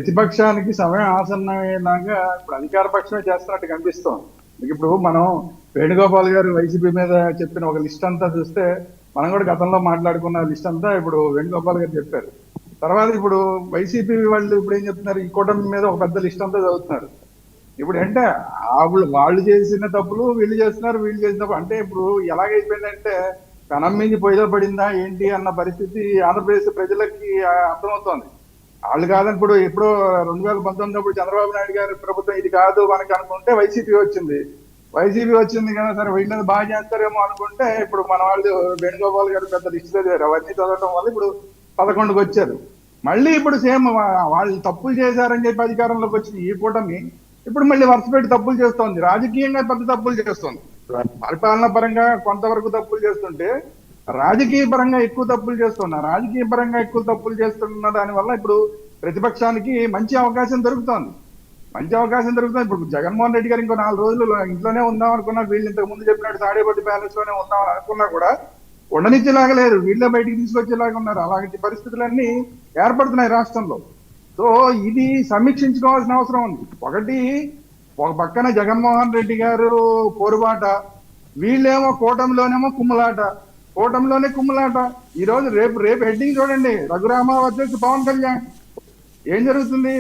ప్రతిపక్షానికి సమయం ఆసన్నమయ్యేలాగా ఇప్పుడు అధికార పక్షమే చేస్తున్నట్టు కనిపిస్తోంది. ఇప్పుడు మనం వేణుగోపాల్ గారు వైసీపీ మీద చెప్పిన ఒక లిస్ట్ అంతా చూస్తే, మనం కూడా గతంలో మాట్లాడుకున్న లిస్ట్ అంతా ఇప్పుడు వేణుగోపాల్ గారు చెప్పారు. తర్వాత ఇప్పుడు వైసీపీ వాళ్ళు ఇప్పుడు ఏం చెప్తున్నారు, ఈ కూటమి మీద ఒక పెద్ద లిస్ట్ అంతా చదువుతున్నారు. ఇప్పుడు అంటే వాళ్ళు చేసిన తప్పులు వీళ్ళు చేస్తున్నారు, వీళ్ళు చేసిన తప్పులు అంటే ఇప్పుడు ఎలాగైపోయిందంటే కణం మీద పొయ్యిలో పడిందా ఏంటి అన్న పరిస్థితి ఆంధ్రప్రదేశ్ ప్రజలకి అర్థమవుతోంది. వాళ్ళు కాదని ఇప్పుడు ఎప్పుడో 2019 చంద్రబాబు నాయుడు గారి ప్రభుత్వం ఇది కాదు మనకి అనుకుంటే వైసీపీ వచ్చింది కదా, సరే వీళ్ళని బాగా చేస్తారేమో అనుకుంటే ఇప్పుడు మన వాళ్ళు వేణుగోపాల్ గారు పెద్ద లిస్ట్ చదివారు. అవన్నీ చదవడం వల్ల ఇప్పుడు 11కి వచ్చారు. మళ్ళీ ఇప్పుడు సేమ్ వాళ్ళు తప్పులు చేశారని చెప్పి అధికారంలోకి వచ్చిన ఈ కూటమి ఇప్పుడు మళ్ళీ వరుసపెట్టి తప్పులు చేస్తోంది. రాజకీయంగా పెద్ద తప్పులు చేస్తోంది. పరిపాలన పరంగా కొంతవరకు తప్పులు చేస్తుంటే రాజకీయ పరంగా ఎక్కువ తప్పులు చేస్తున్న దానివల్ల ఇప్పుడు ప్రతిపక్షానికి మంచి అవకాశం దొరుకుతోంది. ఇప్పుడు జగన్మోహన్ రెడ్డి గారు ఇంకో 4 రోజులు ఇంట్లోనే ఉందాం అనుకున్నారు. వీళ్ళు ఇంతకు ముందు చెప్పినట్టు తాడేపల్లి ప్యాలెస్ లోనే ఉందామని అనుకున్నా కూడా ఉండనిచ్చేలాగా లేరు, వీళ్ళే బయటికి తీసుకొచ్చేలాగా ఉన్నారు. అలాంటి పరిస్థితులన్నీ ఏర్పడుతున్నాయి రాష్ట్రంలో. సో ఇది సమీక్షించుకోవాల్సిన అవసరం ఉంది. ఒక పక్కన జగన్మోహన్ రెడ్డి గారు పోరుబాట, వీళ్ళేమో కూటమిలోనే కుమ్ములాట. ఈ రోజు రేపు హెడ్డింగ్ చూడండి, రఘురామ వర్సెస్ పవన్ కళ్యాణ్. ఏం జరుగుతుంది?